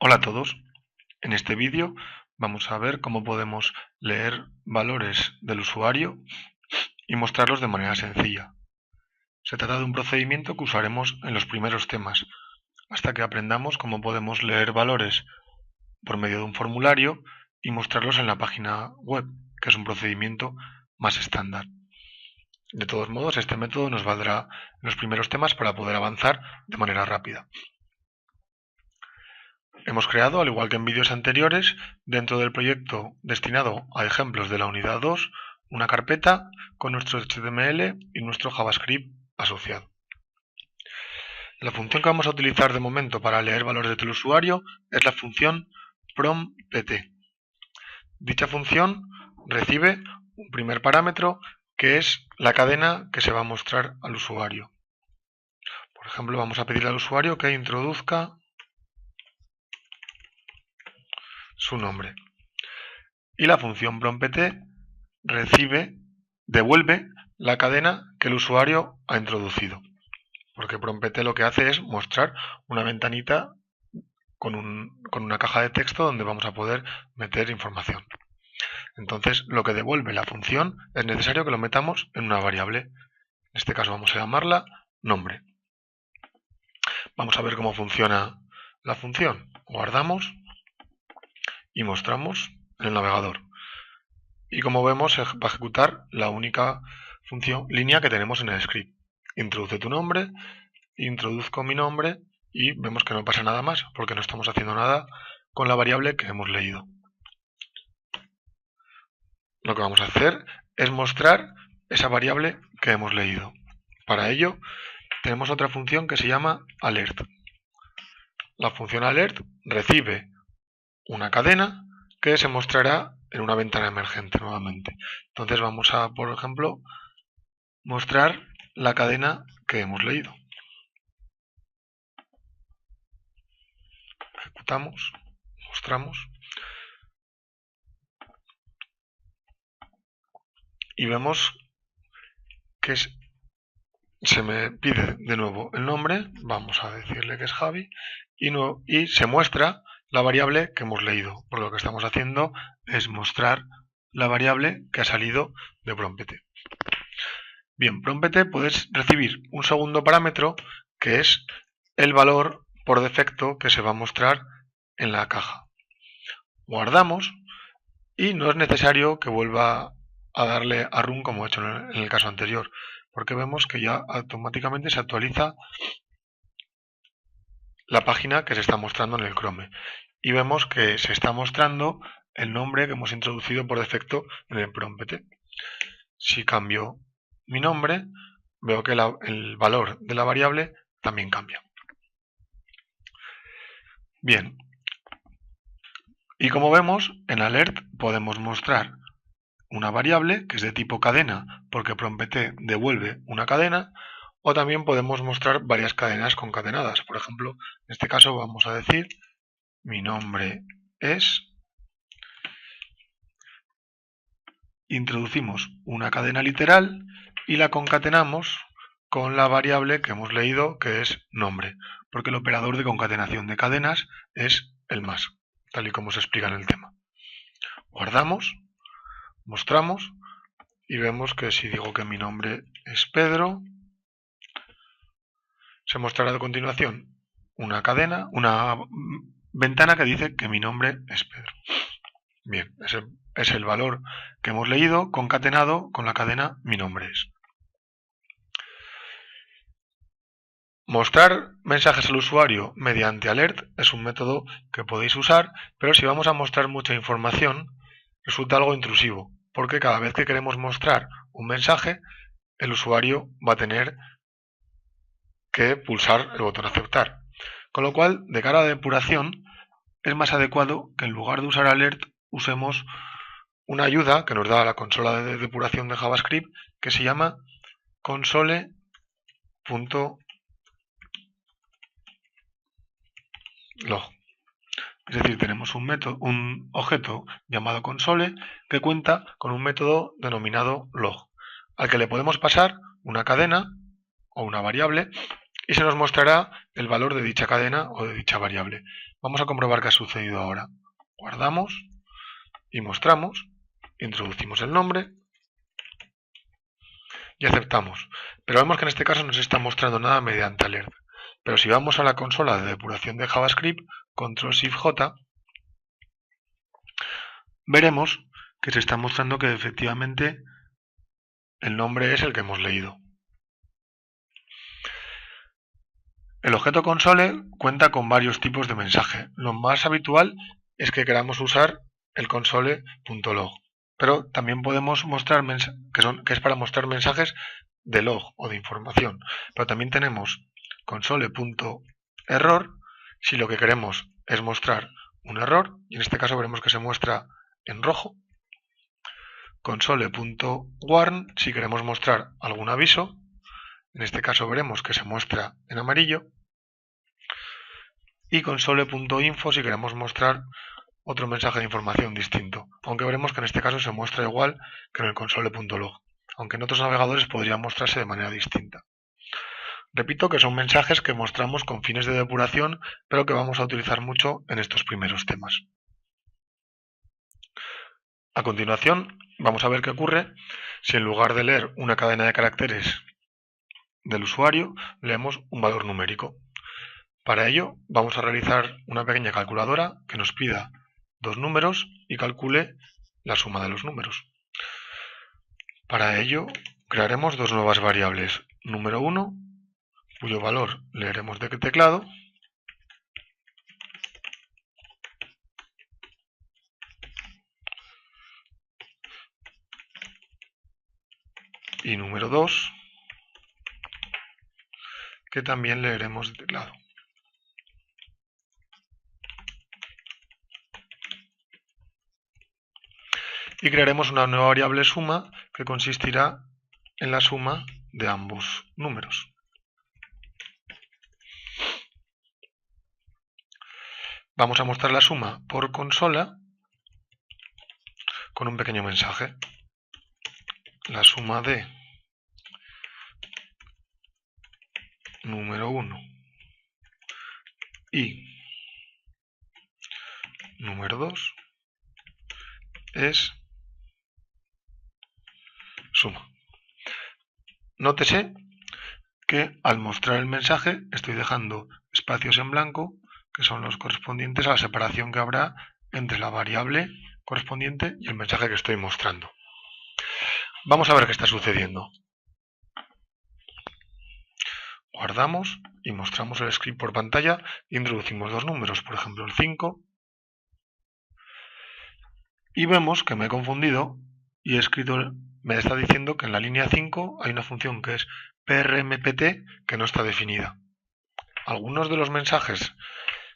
Hola a todos, en este vídeo vamos a ver cómo podemos leer valores del usuario y mostrarlos de manera sencilla. Se trata de un procedimiento que usaremos en los primeros temas, hasta que aprendamos cómo podemos leer valores por medio de un formulario y mostrarlos en la página web, que es un procedimiento más estándar. De todos modos, este método nos valdrá en los primeros temas para poder avanzar de manera rápida. Hemos creado, al igual que en vídeos anteriores, dentro del proyecto destinado a ejemplos de la unidad 2, una carpeta con nuestro HTML y nuestro JavaScript asociado. La función que vamos a utilizar de momento para leer valores del usuario es la función prompt. Dicha función recibe un primer parámetro que es la cadena que se va a mostrar al usuario. Por ejemplo, vamos a pedirle al usuario que introduzca su nombre. Y la función prompt devuelve la cadena que el usuario ha introducido. Porque prompt lo que hace es mostrar una ventanita con una caja de texto donde vamos a poder meter información. Entonces, lo que devuelve la función es necesario que lo metamos en una variable. En este caso vamos a llamarla nombre. Vamos a ver cómo funciona la función. Guardamos y mostramos en el navegador. Y como vemos, se va a ejecutar la única línea que tenemos en el script. Introduce tu nombre, introduzco mi nombre y vemos que no pasa nada más porque no estamos haciendo nada con la variable que hemos leído. Lo que vamos a hacer es mostrar esa variable que hemos leído. Para ello tenemos otra función que se llama alert. La función alert recibe una cadena que se mostrará en una ventana emergente nuevamente. Entonces vamos a, por ejemplo, mostrar la cadena que hemos leído. Ejecutamos, mostramos y vemos que se me pide de nuevo el nombre, vamos a decirle que es Javi, y se muestra la variable que hemos leído, porque lo que estamos haciendo es mostrar la variable que ha salido de prompt. Bien, prompt puedes recibir un segundo parámetro que es el valor por defecto que se va a mostrar en la caja. Guardamos y no es necesario que vuelva a darle a run como he hecho en el caso anterior, porque vemos que ya automáticamente se actualiza la página que se está mostrando en el Chrome y vemos que se está mostrando el nombre que hemos introducido por defecto en el prompt. Si cambio mi nombre, veo que el valor de la variable también cambia. Bien, y como vemos, en alert podemos mostrar una variable que es de tipo cadena porque prompt devuelve una cadena, o también podemos mostrar varias cadenas concatenadas. Por ejemplo, en este caso vamos a decir mi nombre es, introducimos una cadena literal y la concatenamos con la variable que hemos leído que es nombre, porque el operador de concatenación de cadenas es el más, tal y como se explica en el tema. Guardamos, mostramos y vemos que si digo que mi nombre es Pedro, se mostrará a continuación una cadena, una ventana que dice que mi nombre es Pedro. Bien, ese es el valor que hemos leído concatenado con la cadena mi nombre es. Mostrar mensajes al usuario mediante alert es un método que podéis usar, pero si vamos a mostrar mucha información resulta algo intrusivo, porque cada vez que queremos mostrar un mensaje, el usuario va a tener que pulsar el botón aceptar. Con lo cual, de cara a la depuración, es más adecuado que en lugar de usar alert usemos una ayuda que nos da la consola de depuración de JavaScript que se llama console.log. Es decir, tenemos un objeto llamado console que cuenta con un método denominado log, al que le podemos pasar una cadena o una variable y se nos mostrará el valor de dicha cadena o de dicha variable. Vamos a comprobar qué ha sucedido ahora. Guardamos y mostramos, introducimos el nombre y aceptamos. Pero vemos que en este caso no se está mostrando nada mediante alert. Pero si vamos a la consola de depuración de JavaScript, Ctrl+Shift+J, veremos que se está mostrando que efectivamente el nombre es el que hemos leído. El objeto console cuenta con varios tipos de mensaje. Lo más habitual es que queramos usar el console.log, pero también podemos mostrar que es para mostrar mensajes de log o de información. Pero también tenemos console.error si lo que queremos es mostrar un error, y en este caso veremos que se muestra en rojo. Console.warn si queremos mostrar algún aviso, en este caso veremos que se muestra en amarillo. Y console.info si queremos mostrar otro mensaje de información distinto, aunque veremos que en este caso se muestra igual que en el console.log, aunque en otros navegadores podría mostrarse de manera distinta. Repito que son mensajes que mostramos con fines de depuración, pero que vamos a utilizar mucho en estos primeros temas. A continuación, vamos a ver qué ocurre si en lugar de leer una cadena de caracteres del usuario, leemos un valor numérico. Para ello, vamos a realizar una pequeña calculadora que nos pida dos números y calcule la suma de los números. Para ello, crearemos dos nuevas variables, número 1, cuyo valor leeremos de teclado, y número 2, que también leeremos de teclado. Y crearemos una nueva variable suma que consistirá en la suma de ambos números. Vamos a mostrar la suma por consola con un pequeño mensaje. La suma de número 1 y número 2 es suma. Nótese que al mostrar el mensaje estoy dejando espacios en blanco que son los correspondientes a la separación que habrá entre la variable correspondiente y el mensaje que estoy mostrando. Vamos a ver qué está sucediendo. Guardamos y mostramos el script por pantalla e introducimos dos números, por ejemplo el 5, y vemos que me he confundido y he escrito, me está diciendo que en la línea 5 hay una función que es prmpt que no está definida. Algunos de los mensajes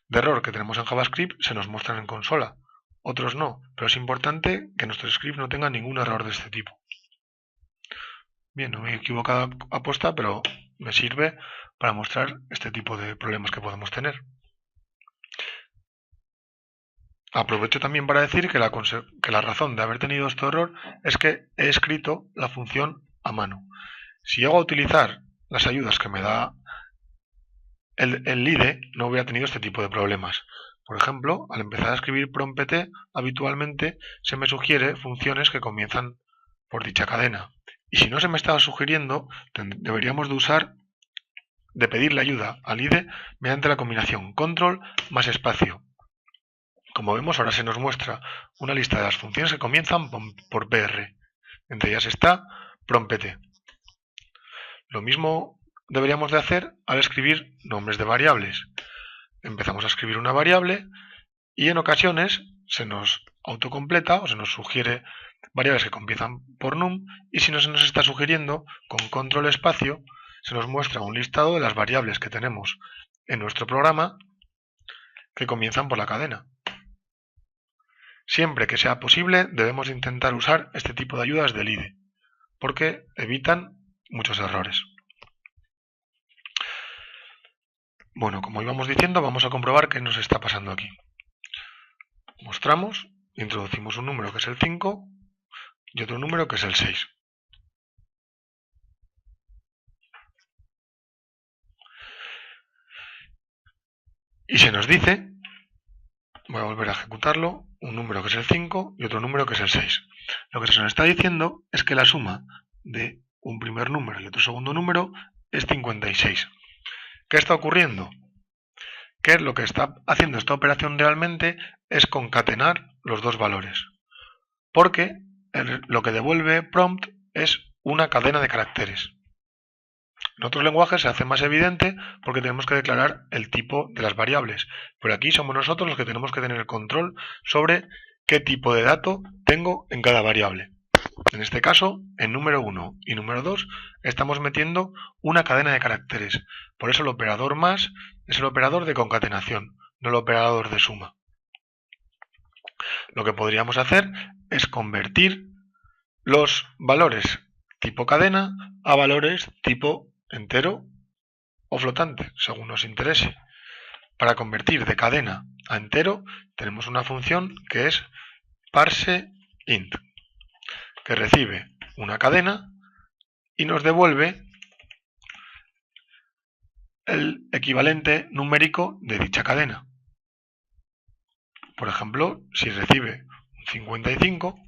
de error que tenemos en JavaScript se nos muestran en consola, otros no, pero es importante que nuestro script no tenga ningún error de este tipo. Bien, no me he equivocado a posta, pero me sirve para mostrar este tipo de problemas que podemos tener. Aprovecho también para decir que la razón de haber tenido este error es que he escrito la función a mano. Si llego a utilizar las ayudas que me da el IDE, no hubiera tenido este tipo de problemas. Por ejemplo, al empezar a escribir prompt, habitualmente se me sugiere funciones que comienzan por dicha cadena. Y si no se me estaba sugiriendo, deberíamos de pedirle ayuda al IDE mediante la combinación control más espacio. Como vemos, ahora se nos muestra una lista de las funciones que comienzan por PR. Entre ellas está prompt. Lo mismo deberíamos de hacer al escribir nombres de variables. Empezamos a escribir una variable y en ocasiones se nos autocompleta o se nos sugiere variables que comienzan por num, y si no se nos está sugiriendo, con control espacio se nos muestra un listado de las variables que tenemos en nuestro programa que comienzan por la cadena. Siempre que sea posible debemos intentar usar este tipo de ayudas del IDE, porque evitan muchos errores. Bueno, como íbamos diciendo, vamos a comprobar qué nos está pasando aquí. Mostramos, introducimos un número que es el 5 y otro número que es el 6. Y se nos dice voy a volver a ejecutarlo, un número que es el 5 y otro número que es el 6. Lo que se nos está diciendo es que la suma de un primer número y otro segundo número es 56. ¿Qué está ocurriendo? Que lo que está haciendo esta operación realmente es concatenar los dos valores, porque lo que devuelve prompt es una cadena de caracteres. En otros lenguajes se hace más evidente porque tenemos que declarar el tipo de las variables, pero aquí somos nosotros los que tenemos que tener el control sobre qué tipo de dato tengo en cada variable. En este caso, en número 1 y número 2 estamos metiendo una cadena de caracteres, por eso el operador más es el operador de concatenación, no el operador de suma. Lo que podríamos hacer es convertir los valores tipo cadena a valores tipo entero o flotante, según nos interese. Para convertir de cadena a entero tenemos una función que es parseInt, que recibe una cadena y nos devuelve el equivalente numérico de dicha cadena. Por ejemplo, si recibe un 55,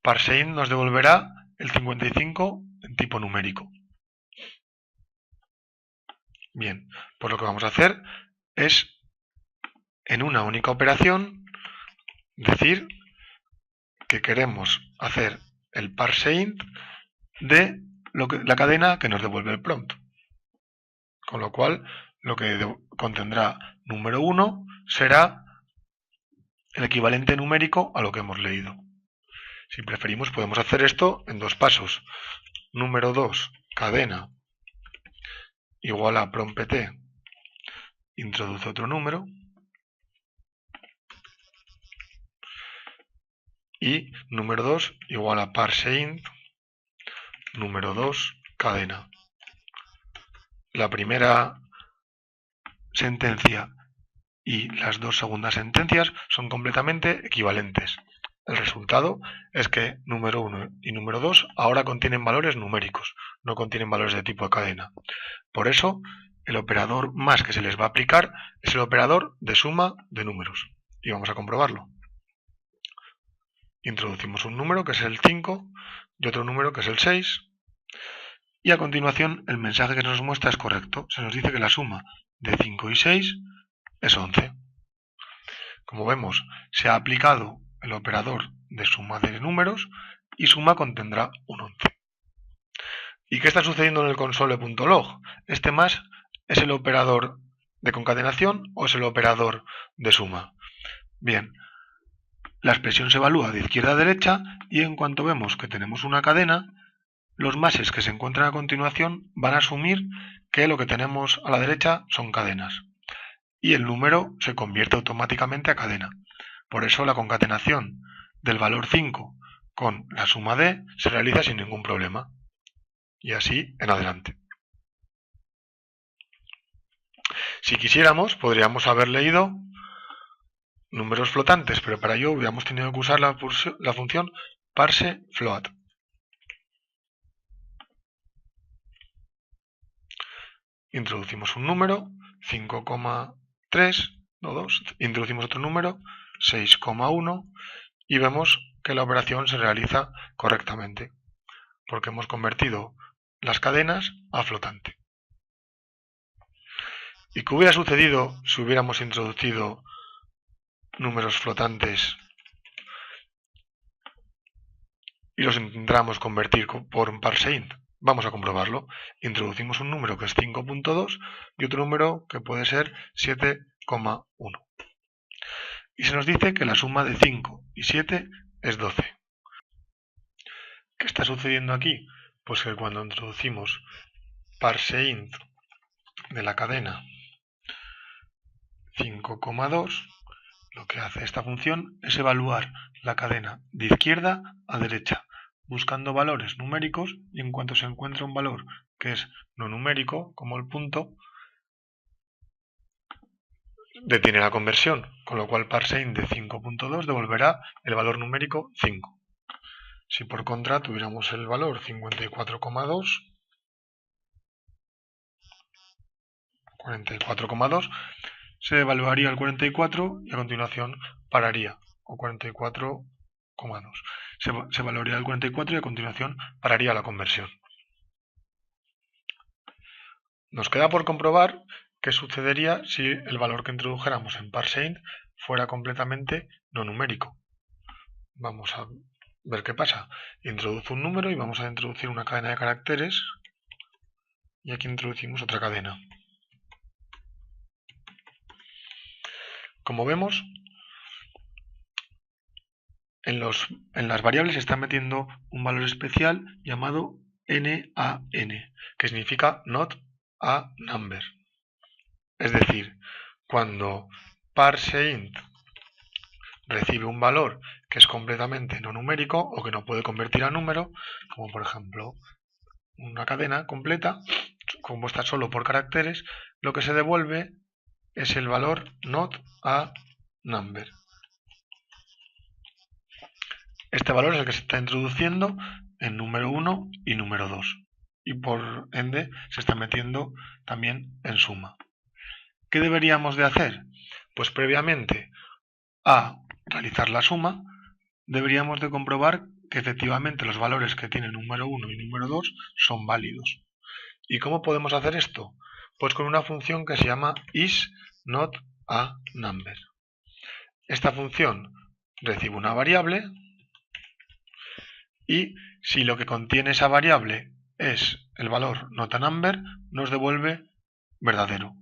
parseInt nos devolverá el 55 en tipo numérico. Bien, pues lo que vamos a hacer es, en una única operación, decir que queremos hacer el parseInt de la cadena que nos devuelve el prompt. Con lo cual, lo que contendrá número 1 será el equivalente numérico a lo que hemos leído. Si preferimos, podemos hacer esto en dos pasos. Número 2, cadena, igual a prompt introduce otro número. Y número 2 igual a parseInt, número 2, cadena. La primera sentencia y las dos segundas sentencias son completamente equivalentes. El resultado es que número 1 y número 2 ahora contienen valores numéricos, no contienen valores de tipo de cadena. Por eso, el operador más que se les va a aplicar es el operador de suma de números. Y vamos a comprobarlo. Introducimos un número que es el 5 y otro número que es el 6. Y a continuación el mensaje que nos muestra es correcto. Se nos dice que la suma de 5 y 6 es 11. Como vemos, se ha aplicado el operador de suma de números y suma contendrá un 11. ¿Y qué está sucediendo en el console.log? ¿Este más es el operador de concatenación o es el operador de suma? Bien, la expresión se evalúa de izquierda a derecha y en cuanto vemos que tenemos una cadena, los mases que se encuentran a continuación van a asumir que lo que tenemos a la derecha son cadenas y el número se convierte automáticamente a cadena. Por eso la concatenación del valor 5 con la suma d se realiza sin ningún problema. Y así en adelante. Si quisiéramos, podríamos haber leído números flotantes, pero para ello hubiéramos tenido que usar la función parseFloat. Introducimos un número, 5,3, no 2, introducimos otro número, 6,1, y vemos que la operación se realiza correctamente, porque hemos convertido las cadenas a flotante. ¿Y qué hubiera sucedido si hubiéramos introducido números flotantes y los intentáramos convertir por un parseInt? Vamos a comprobarlo. Introducimos un número que es 5.2 y otro número que puede ser 7,1. Y se nos dice que la suma de 5 y 7 es 12. ¿Qué está sucediendo aquí? Pues que cuando introducimos parseInt de la cadena 5,2, lo que hace esta función es evaluar la cadena de izquierda a derecha, buscando valores numéricos, y en cuanto se encuentra un valor que es no numérico, como el punto, detiene la conversión, con lo cual parseInt de 5.2 devolverá el valor numérico 5. Si por contra tuviéramos el valor 54,2, se evaluaría el 44 y a continuación pararía, o 44,2. Se evaluaría el 44 y a continuación pararía la conversión. Nos queda por comprobar qué sucedería si el valor que introdujéramos en parseInt fuera completamente no numérico. Vamos a ver qué pasa. Introduce un número y vamos a introducir una cadena de caracteres y aquí introducimos otra cadena. Como vemos, en las variables se está metiendo un valor especial llamado NaN, que significa not a number. Es decir, cuando parseInt recibe un valor que es completamente no numérico o que no puede convertir a número, como por ejemplo una cadena completa compuesta solo por caracteres, lo que se devuelve es el valor not a number. Este valor es el que se está introduciendo en número 1 y número 2 y por ende se está metiendo también en suma. ¿Qué deberíamos de hacer? Pues previamente a realizar la suma deberíamos de comprobar que efectivamente los valores que tiene número 1 y número 2 son válidos. ¿Y cómo podemos hacer esto? Pues con una función que se llama isNotANumber. Esta función recibe una variable y si lo que contiene esa variable es el valor NotANumber, nos devuelve verdadero.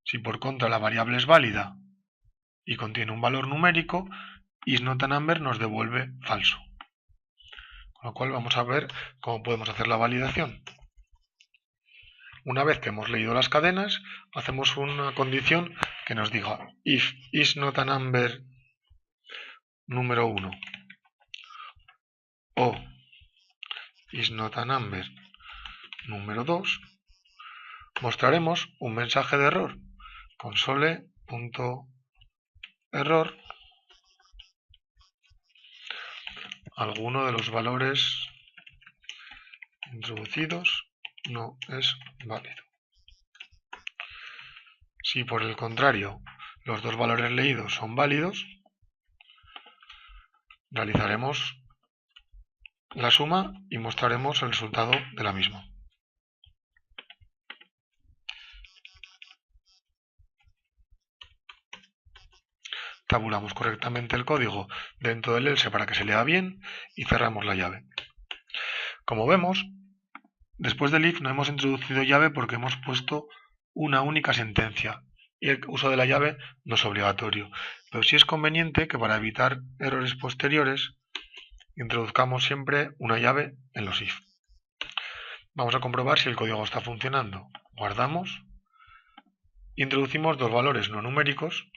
Si por contra la variable es válida y contiene un valor numérico, isNotANumber nos devuelve falso. Con lo cual vamos a ver cómo podemos hacer la validación. Una vez que hemos leído las cadenas, hacemos una condición que nos diga if isNotANumber número 1 o isNotANumber número 2, mostraremos un mensaje de error. Console.error. Alguno de los valores introducidos no es válido. Si por el contrario los dos valores leídos son válidos, realizaremos la suma y mostraremos el resultado de la misma. Tabulamos correctamente el código dentro del else para que se lea bien y cerramos la llave. Como vemos, después del if no hemos introducido llave porque hemos puesto una única sentencia y el uso de la llave no es obligatorio, pero sí es conveniente que para evitar errores posteriores introduzcamos siempre una llave en los if. Vamos a comprobar si el código está funcionando. Guardamos, introducimos dos valores no numéricos,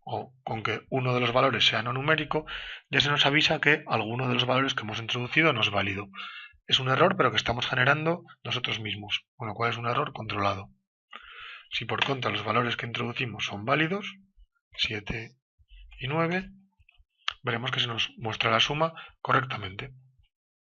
o con que uno de los valores sea no numérico, ya se nos avisa que alguno de los valores que hemos introducido no es válido. Es un error, pero que estamos generando nosotros mismos, con lo cual es un error controlado. Si por contra los valores que introducimos son válidos, 7 y 9, veremos que se nos muestra la suma correctamente.